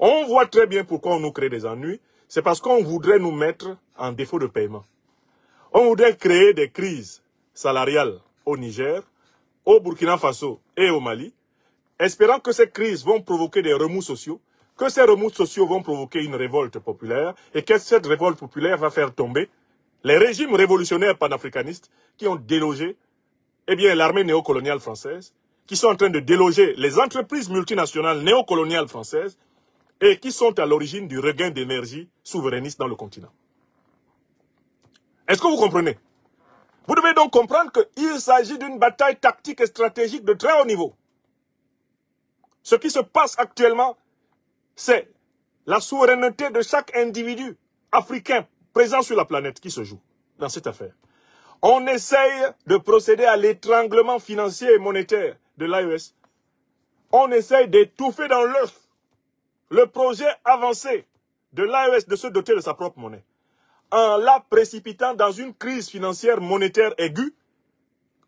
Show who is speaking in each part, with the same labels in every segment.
Speaker 1: On voit très bien pourquoi on nous crée des ennuis. C'est parce qu'on voudrait nous mettre en défaut de paiement. On voudrait créer des crises salariales au Niger, au Burkina Faso et au Mali, espérant que ces crises vont provoquer des remous sociaux, que ces remous sociaux vont provoquer une révolte populaire et que cette révolte populaire va faire tomber les régimes révolutionnaires panafricanistes qui ont délogé l'armée néocoloniale française, qui sont en train de déloger les entreprises multinationales néocoloniales françaises et qui sont à l'origine du regain d'énergie souverainiste dans le continent. Est-ce que vous comprenez? Vous devez donc comprendre qu'il s'agit d'une bataille tactique et stratégique de très haut niveau. Ce qui se passe actuellement, c'est la souveraineté de chaque individu africain présent sur la planète qui se joue dans cette affaire. On essaye de procéder à l'étranglement financier et monétaire de l'AES. On essaye d'étouffer dans l'œuf le projet avancé de l'AES de se doter de sa propre monnaie, en la précipitant dans une crise financière monétaire aiguë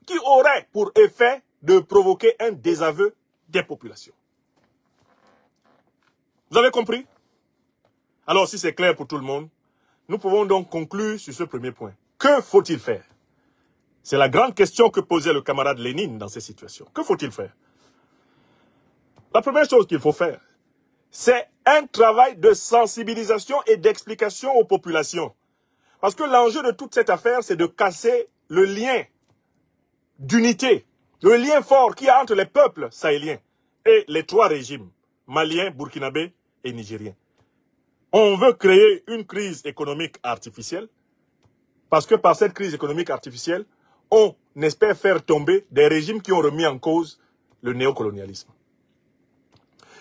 Speaker 1: qui aurait pour effet de provoquer un désaveu des populations. Vous avez compris? Alors, si c'est clair pour tout le monde, nous pouvons donc conclure sur ce premier point. Que faut-il faire? C'est la grande question que posait le camarade Lénine dans ces situations. Que faut-il faire? La première chose qu'il faut faire, c'est un travail de sensibilisation et d'explication aux populations. Parce que l'enjeu de toute cette affaire, c'est de casser le lien d'unité, le lien fort qu'il y a entre les peuples sahéliens et les trois régimes, maliens, burkinabés et nigériens. On veut créer une crise économique artificielle, parce que par cette crise économique artificielle, on espère faire tomber des régimes qui ont remis en cause le néocolonialisme.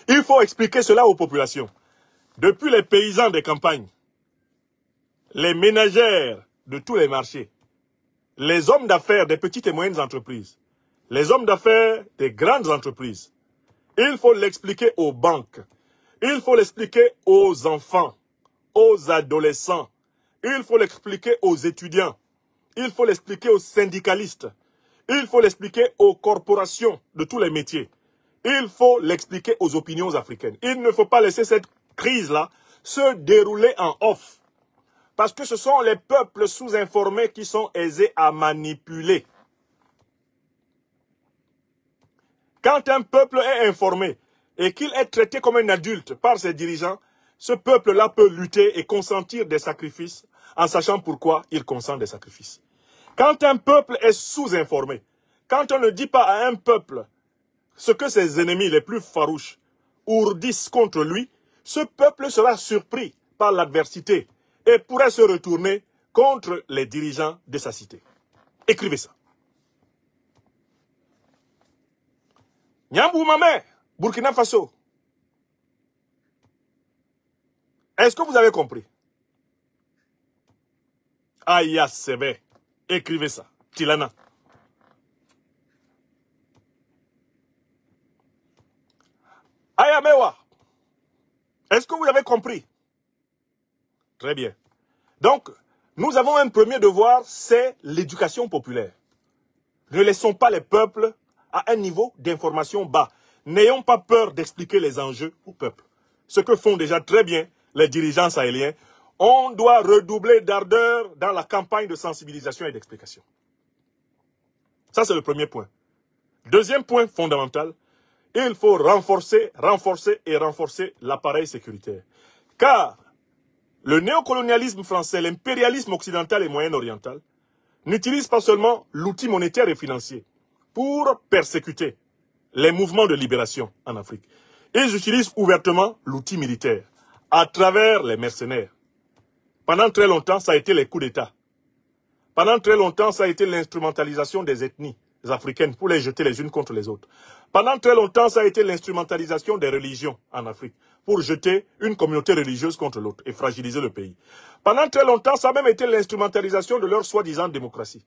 Speaker 1: Il faut expliquer cela aux populations. Depuis les paysans des campagnes, les ménagères de tous les marchés, les hommes d'affaires des petites et moyennes entreprises, les hommes d'affaires des grandes entreprises, il faut l'expliquer aux banques, il faut l'expliquer aux enfants, aux adolescents, il faut l'expliquer aux étudiants, il faut l'expliquer aux syndicalistes, il faut l'expliquer aux corporations de tous les métiers, il faut l'expliquer aux opinions africaines. Il ne faut pas laisser cette crise-là se dérouler en off. Parce que ce sont les peuples sous-informés qui sont aisés à manipuler. Quand un peuple est informé et qu'il est traité comme un adulte par ses dirigeants, ce peuple-là peut lutter et consentir des sacrifices en sachant pourquoi il consent des sacrifices. Quand un peuple est sous-informé, quand on ne dit pas à un peuple ce que ses ennemis les plus farouches ourdissent contre lui, ce peuple sera surpris par l'adversité et pourrait se retourner contre les dirigeants de sa cité. Écrivez ça. Nyambou Mamé, Burkina Faso. Est-ce que vous avez compris? Aya Sebe. Écrivez ça. Tilana. Aya Mewa. Est-ce que vous avez compris? Très bien. Donc, nous avons un premier devoir, c'est l'éducation populaire. Ne laissons pas les peuples à un niveau d'information bas. N'ayons pas peur d'expliquer les enjeux au peuple. Ce que font déjà très bien les dirigeants sahéliens. On doit redoubler d'ardeur dans la campagne de sensibilisation et d'explication. Ça, c'est le premier point. Deuxième point fondamental, il faut renforcer l'appareil sécuritaire. Car le néocolonialisme français, l'impérialisme occidental et moyen-oriental n'utilise pas seulement l'outil monétaire et financier pour persécuter les mouvements de libération en Afrique. Ils utilisent ouvertement l'outil militaire à travers les mercenaires. Pendant très longtemps, ça a été les coups d'État. Pendant très longtemps, ça a été l'instrumentalisation des ethnies africaines pour les jeter les unes contre les autres. Pendant très longtemps, ça a été l'instrumentalisation des religions en Afrique pour jeter une communauté religieuse contre l'autre et fragiliser le pays. Pendant très longtemps, ça a même été l'instrumentalisation de leur soi-disant démocratie,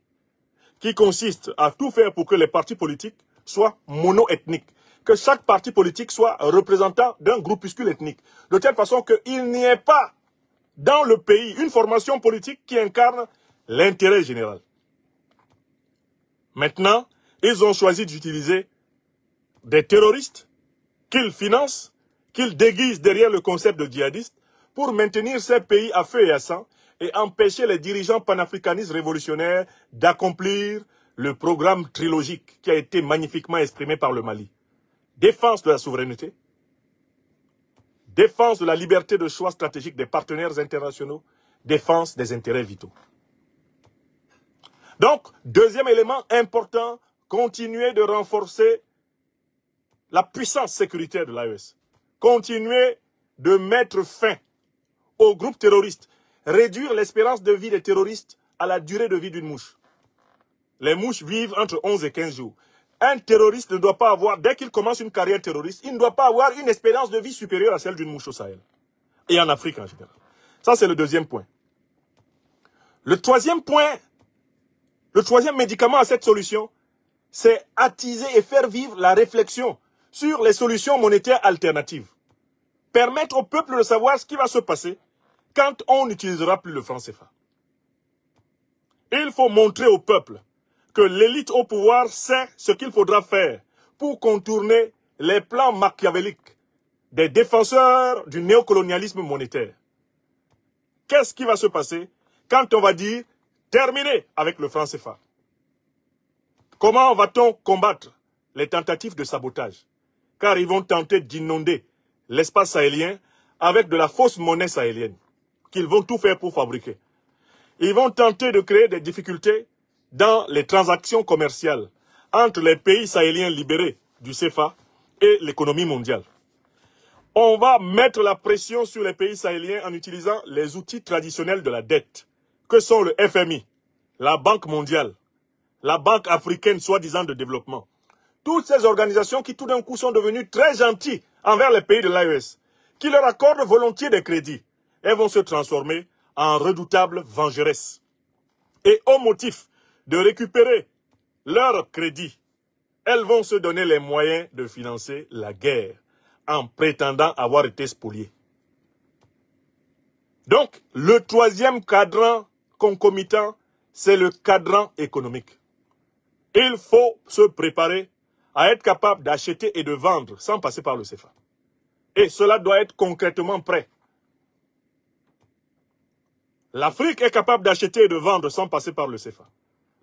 Speaker 1: qui consiste à tout faire pour que les partis politiques soient mono-ethniques, que chaque parti politique soit représentant d'un groupuscule ethnique, de telle façon qu'il n'y ait pas dans le pays une formation politique qui incarne l'intérêt général. Maintenant, ils ont choisi d'utiliser des terroristes qu'ils financent, qu'ils déguisent derrière le concept de djihadiste pour maintenir ces pays à feu et à sang et empêcher les dirigeants panafricanistes révolutionnaires d'accomplir le programme trilogique qui a été magnifiquement exprimé par le Mali. Défense de la souveraineté, défense de la liberté de choix stratégique des partenaires internationaux, défense des intérêts vitaux. Donc, deuxième élément important, continuer de renforcer la puissance sécuritaire de l'AES. Continuer de mettre fin aux groupes terroristes. Réduire l'espérance de vie des terroristes à la durée de vie d'une mouche. Les mouches vivent entre 11 et 15 jours. Un terroriste ne doit pas avoir, dès qu'il commence une carrière terroriste, il ne doit pas avoir une espérance de vie supérieure à celle d'une mouche au Sahel. Et en Afrique en général. Ça, c'est le deuxième point. Le troisième point, le troisième médicament à cette solution, c'est attiser et faire vivre la réflexion sur les solutions monétaires alternatives. Permettre au peuple de savoir ce qui va se passer quand on n'utilisera plus le franc CFA. Il faut montrer au peuple que l'élite au pouvoir sait ce qu'il faudra faire pour contourner les plans machiavéliques des défenseurs du néocolonialisme monétaire. Qu'est-ce qui va se passer quand on va dire terminer avec le franc CFA? Comment va-t-on combattre les tentatives de sabotage? Car ils vont tenter d'inonder l'espace sahélien avec de la fausse monnaie sahélienne qu'ils vont tout faire pour fabriquer. Ils vont tenter de créer des difficultés dans les transactions commerciales entre les pays sahéliens libérés du CFA et l'économie mondiale. On va mettre la pression sur les pays sahéliens en utilisant les outils traditionnels de la dette, que sont le FMI, la Banque mondiale, la Banque africaine soi-disant de développement. Toutes ces organisations qui tout d'un coup sont devenues très gentilles envers les pays de l'AES, qui leur accordent volontiers des crédits, elles vont se transformer en redoutables vengeresses. Et au motif de récupérer leurs crédits, elles vont se donner les moyens de financer la guerre en prétendant avoir été spoliées. Donc, le troisième cadran concomitant, c'est le cadran économique. Il faut se préparer à être capable d'acheter et de vendre sans passer par le CFA. Et cela doit être concrètement prêt. L'Afrique est capable d'acheter et de vendre sans passer par le CFA.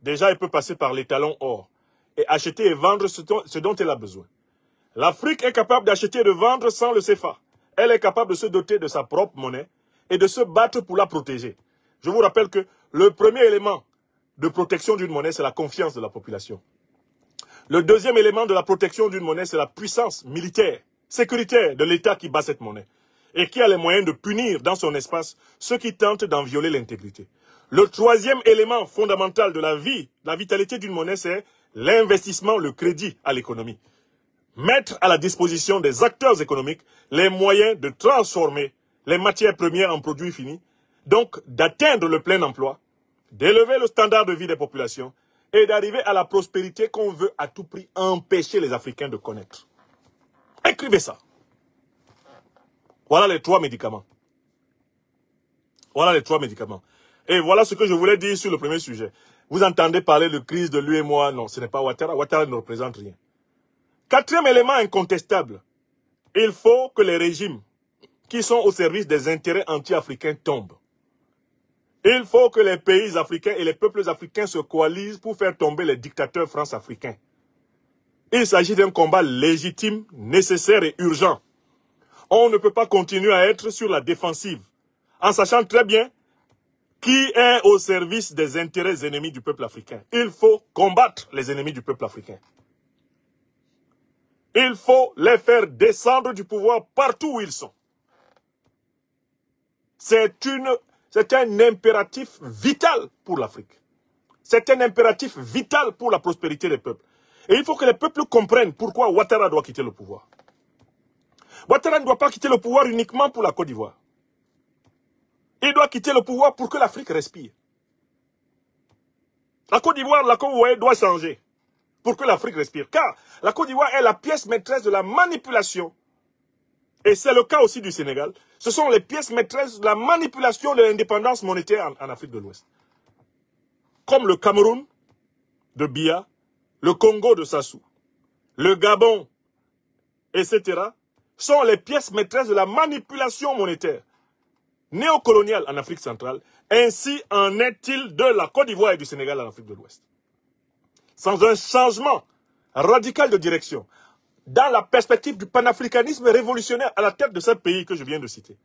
Speaker 1: Déjà, elle peut passer par l'étalon or et acheter et vendre ce dont elle a besoin. L'Afrique est capable d'acheter et de vendre sans le CFA. Elle est capable de se doter de sa propre monnaie et de se battre pour la protéger. Je vous rappelle que le premier élément de protection d'une monnaie, c'est la confiance de la population. Le deuxième élément de la protection d'une monnaie, c'est la puissance militaire, sécuritaire de l'État qui bat cette monnaie et qui a les moyens de punir dans son espace ceux qui tentent d'en violer l'intégrité. Le troisième élément fondamental de la vie, la vitalité d'une monnaie, c'est l'investissement, le crédit à l'économie. Mettre à la disposition des acteurs économiques les moyens de transformer les matières premières en produits finis, donc d'atteindre le plein emploi, d'élever le standard de vie des populations et d'arriver à la prospérité qu'on veut à tout prix empêcher les Africains de connaître. Écrivez ça. Voilà les trois médicaments. Voilà les trois médicaments. Et voilà ce que je voulais dire sur le premier sujet. Vous entendez parler de crise de l'UEMOA. Non, ce n'est pas Ouattara. Ouattara ne représente rien. Quatrième élément incontestable. Il faut que les régimes qui sont au service des intérêts anti-africains tombent. Il faut que les pays africains et les peuples africains se coalisent pour faire tomber les dictateurs france-africains. Il s'agit d'un combat légitime, nécessaire et urgent. On ne peut pas continuer à être sur la défensive, en sachant très bien qui est au service des intérêts ennemis du peuple africain. Il faut combattre les ennemis du peuple africain. Il faut les faire descendre du pouvoir partout où ils sont. C'est un impératif vital pour l'Afrique. C'est un impératif vital pour la prospérité des peuples. Et il faut que les peuples comprennent pourquoi Ouattara doit quitter le pouvoir. Ouattara ne doit pas quitter le pouvoir uniquement pour la Côte d'Ivoire. Il doit quitter le pouvoir pour que l'Afrique respire. La Côte d'Ivoire, là, comme vous voyez, doit changer pour que l'Afrique respire. Car la Côte d'Ivoire est la pièce maîtresse de la manipulation. Et c'est le cas aussi du Sénégal. Ce sont les pièces maîtresses de la manipulation de l'indépendance monétaire en Afrique de l'Ouest. Comme le Cameroun de Biya, le Congo de Sassou, le Gabon, etc., sont les pièces maîtresses de la manipulation monétaire néocoloniale en Afrique centrale. Ainsi en est-il de la Côte d'Ivoire et du Sénégal en Afrique de l'Ouest. Sans un changement radical de direction, dans la perspective du panafricanisme révolutionnaire à la tête de ce pays que je viens de citer,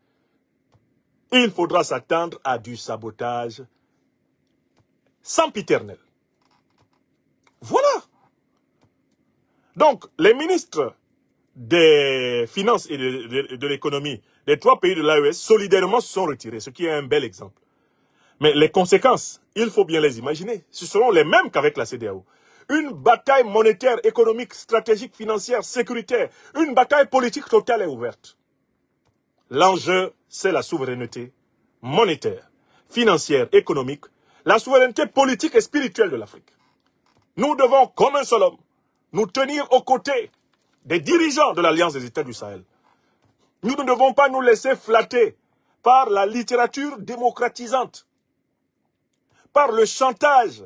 Speaker 1: il faudra s'attendre à du sabotage sempiternel. Voilà. Donc, les ministres des Finances et de l'économie des 3 pays de l'AES solidairement se sont retirés, ce qui est un bel exemple. Mais les conséquences, il faut bien les imaginer. Ce seront les mêmes qu'avec la CEDEAO. Une bataille monétaire, économique, stratégique, financière, sécuritaire, une bataille politique totale et ouverte. L'enjeu, c'est la souveraineté monétaire, financière, économique, la souveraineté politique et spirituelle de l'Afrique. Nous devons, comme un seul homme, nous tenir aux côtés des dirigeants de l'Alliance des États du Sahel. Nous ne devons pas nous laisser flatter par la littérature démocratisante, par le chantage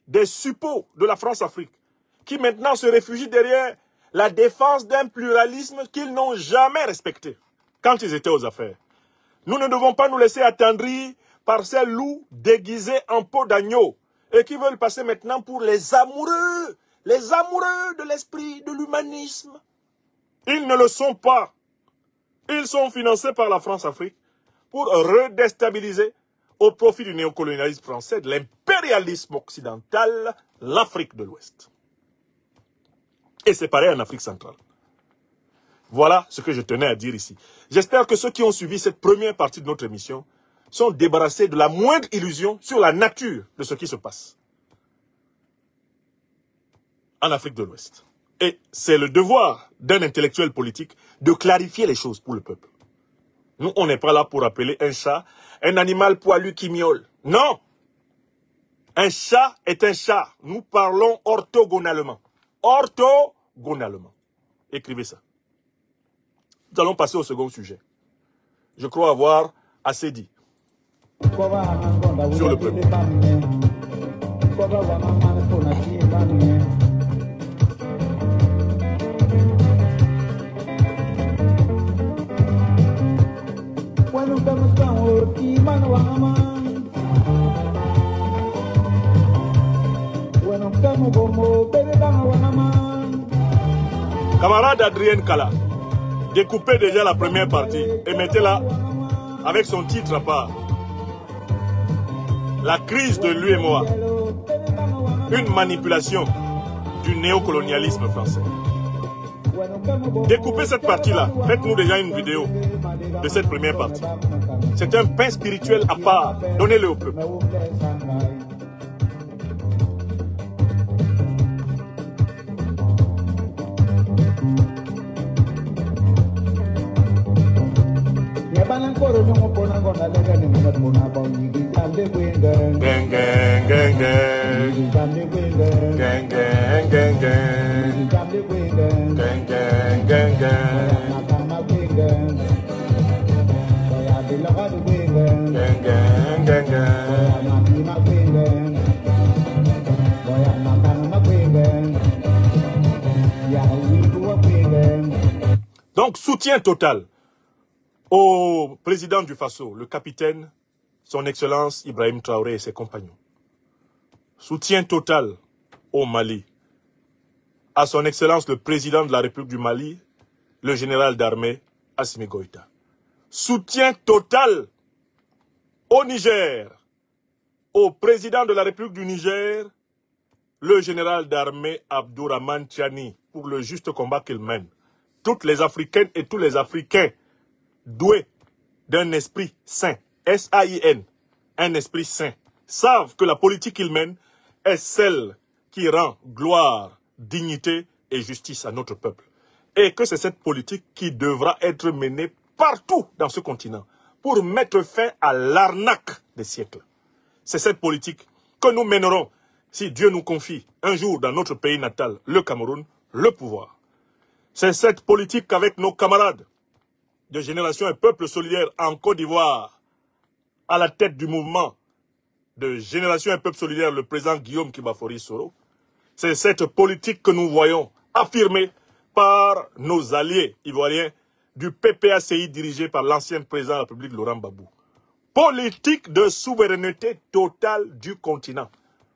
Speaker 1: des suppôts de la France-Afrique, qui maintenant se réfugient derrière la défense d'un pluralisme qu'ils n'ont jamais respecté quand ils étaient aux affaires. Nous ne devons pas nous laisser attendrir par ces loups déguisés en peau d'agneau et qui veulent passer maintenant pour les amoureux de l'esprit, de l'humanisme. Ils ne le sont pas. Ils sont financés par la France-Afrique pour redéstabiliser au profit du néocolonialisme français, de l'impérialisme occidental, l'Afrique de l'Ouest. Et c'est pareil en Afrique centrale. Voilà ce que je tenais à dire ici. J'espère que ceux qui ont suivi cette première partie de notre émission sont débarrassés de la moindre illusion sur la nature de ce qui se passe en Afrique de l'Ouest. Et c'est le devoir d'un intellectuel politique de clarifier les choses pour le peuple. Nous, on n'est pas là pour appeler un chat un animal poilu qui miaule. Non! Un chat est un chat. Nous parlons orthogonalement. Orthogonalement. Écrivez ça. Nous allons passer au second sujet. Je crois avoir assez dit sur le peuple. Camarade Adrien Kala, découpez déjà la première partie et mettez-la avec son titre à part. La crise de l'UEMOA, une manipulation du néocolonialisme français. Découpez cette partie-là. Faites-nous déjà une vidéo de cette première partie. C'est un pain spirituel à part. Donnez-le au peuple. Gang, gang, gang, gang. Gang, gang, gang, gang. Gang, gang, gang, gang. Gang, gang, gang, gang. Donc, soutien total au président du Faso, le capitaine, son Excellence Ibrahim Traoré et ses compagnons. Soutien total au Mali, à son Excellence le président de la République du Mali, le général d'armée Assimi Goïta. Soutien total au Niger, au président de la République du Niger, le général d'armée Abdourahmane Tiani, pour le juste combat qu'il mène. Toutes les Africaines et tous les Africains doués d'un esprit sain, S-A-I-N, un esprit sain, savent que la politique qu'il mène est celle qui rend gloire, dignité et justice à notre peuple. Et que c'est cette politique qui devra être menée partout dans ce continent pour mettre fin à l'arnaque des siècles. C'est cette politique que nous mènerons si Dieu nous confie un jour dans notre pays natal, le Cameroun, le pouvoir. C'est cette politique qu'avec nos camarades de Génération et Peuple Solidaire en Côte d'Ivoire, à la tête du mouvement de Génération et Peuple Solidaire, le président Guillaume Kibafori Soro, c'est cette politique que nous voyons affirmée par nos alliés ivoiriens du PPACI dirigé par l'ancien président de la République, Laurent Gbagbo. Politique de souveraineté totale du continent.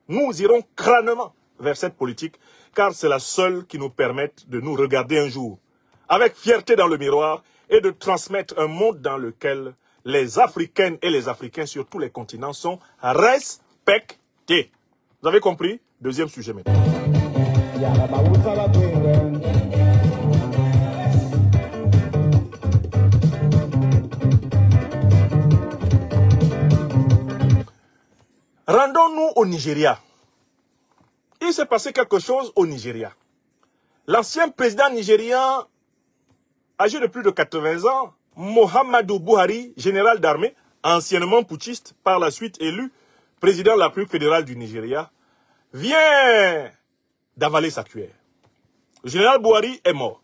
Speaker 1: Nous irons crânement vers cette politique, car c'est la seule qui nous permette de nous regarder un jour avec fierté dans le miroir et de transmettre un monde dans lequel les Africaines et les Africains sur tous les continents sont respectés. Vous avez compris? Deuxième sujet maintenant. Rendons-nous au Nigeria. Il s'est passé quelque chose au Nigeria. L'ancien président nigérien, âgé de plus de 80 ans, Muhammadu Buhari, général d'armée, anciennement putschiste, par la suite élu président de la République fédérale du Nigeria, vient d'avaler sa cuillère. Le général Buhari est mort.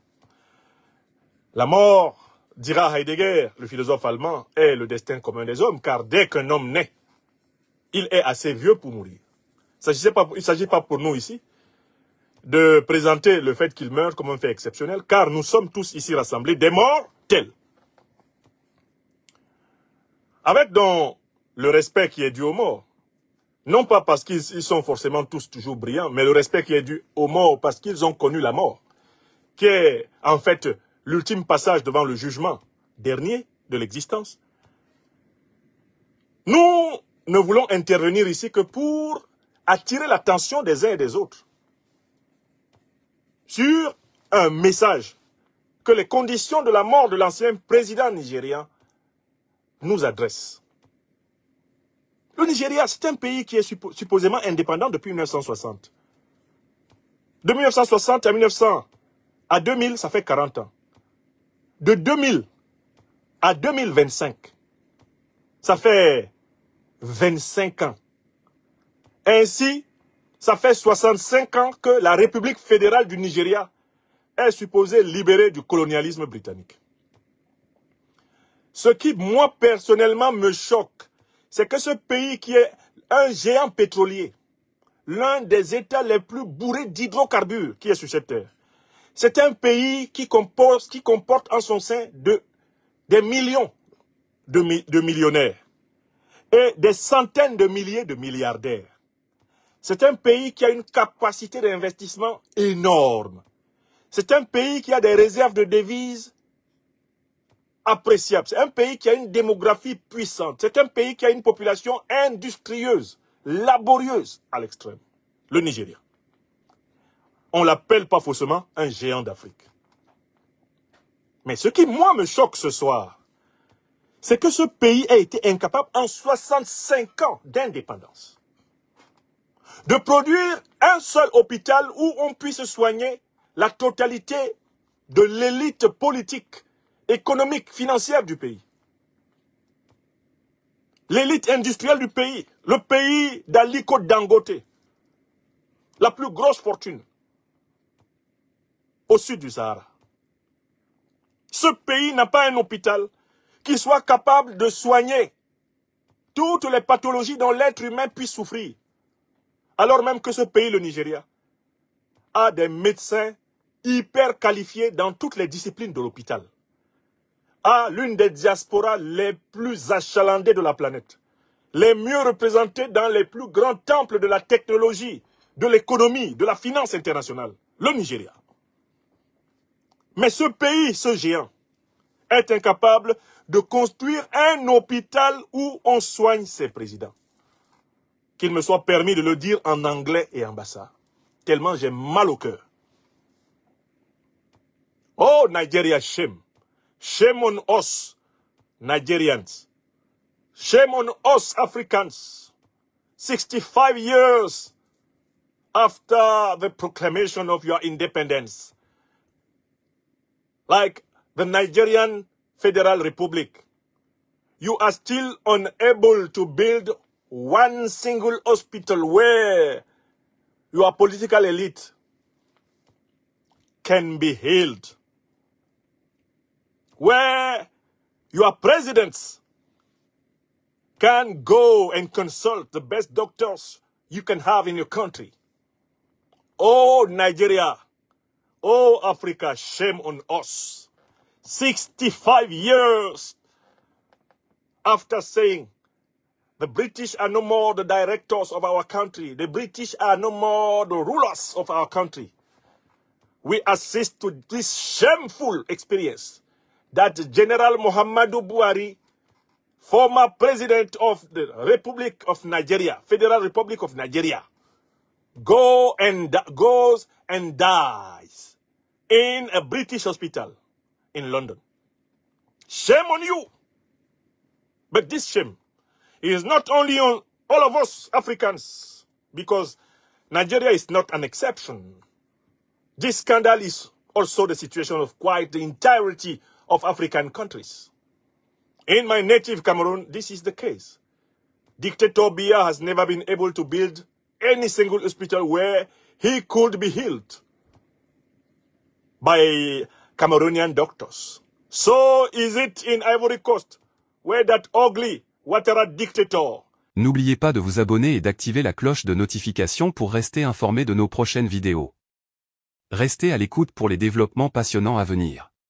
Speaker 1: La mort, dira Heidegger, le philosophe allemand, est le destin commun des hommes, car dès qu'un homme naît, il est assez vieux pour mourir. Il ne s'agit pas pour nous ici de présenter le fait qu'il meurt comme un fait exceptionnel, car nous sommes tous ici rassemblés des mortels. Avec donc le respect qui est dû aux morts, non pas parce qu'ils sont forcément tous toujours brillants, mais le respect qui est dû aux morts parce qu'ils ont connu la mort, qui est en fait l'ultime passage devant le jugement dernier de l'existence. Nous ne voulons intervenir ici que pour attirer l'attention des uns et des autres sur un message que les conditions de la mort de l'ancien président nigérian nous adressent. Le Nigeria, c'est un pays qui est supposément indépendant depuis 1960. De 1960 à 2000, ça fait 40 ans. De 2000 à 2025, ça fait 25 ans. Ainsi, ça fait 65 ans que la République fédérale du Nigeria est supposée libérée du colonialisme britannique. Ce qui, moi, personnellement, me choque, c'est que ce pays qui est un géant pétrolier, l'un des États les plus bourrés d'hydrocarbures qui est sur cette terre, c'est un pays qui comporte en son sein des millions de millionnaires et des centaines de milliers de milliardaires. C'est un pays qui a une capacité d'investissement énorme. C'est un pays qui a des réserves de devises appréciables. C'est un pays qui a une démographie puissante. C'est un pays qui a une population industrieuse, laborieuse à l'extrême. Le Nigeria. On ne l'appelle pas faussement un géant d'Afrique. Mais ce qui, moi, me choque ce soir, c'est que ce pays a été incapable, en 65 ans d'indépendance, de produire un seul hôpital où on puisse soigner la totalité de l'élite politique, économique, financière du pays. L'élite industrielle du pays, le pays d'Aliko Dangote, la plus grosse fortune au sud du Sahara. Ce pays n'a pas un hôpital qui soit capable de soigner toutes les pathologies dont l'être humain puisse souffrir. Alors même que ce pays, le Nigeria, a des médecins hyper qualifiés dans toutes les disciplines de l'hôpital. A l'une des diasporas les plus achalandées de la planète. Les mieux représentées dans les plus grands temples de la technologie, de l'économie, de la finance internationale. Le Nigeria. Mais ce pays, ce géant, est incapable de construire un hôpital où on soigne ses présidents. Qu'il me soit permis de le dire en anglais et en bassa. Tellement j'ai mal au cœur. Oh, Nigeria, shame. Shame on us, Nigerians. Shame on us, Africans. 65 years after the proclamation of your independence. Like the Nigerian Federal Republic, you are still unable to build one single hospital where your political elite can be healed. Where your presidents can go and consult the best doctors you can have in your country. Oh, Nigeria. Oh, Africa, shame on us. 65 years after saying, the British are no more the directors of our country. The British are no more the rulers of our country. We assist to this shameful experience that General Muhammadu Buhari, former president of the Republic of Nigeria, Federal Republic of Nigeria, goes and dies in a British hospital in London. Shame on you. But this shame is not only on all of us Africans, because Nigeria is not an exception. This scandal is also the situation of quite the entirety of African countries. In my native Cameroon, this is the case. Dictator Biya has never been able to build any single hospital where he could be healed by Cameroonian doctors. So is it in Ivory Coast, where that ugly Ouattara dictator.
Speaker 2: N'oubliez pas de vous abonner et d'activer la cloche de notification pour rester informé de nos prochaines vidéos. Restez à l'écoute pour les développements passionnants à venir.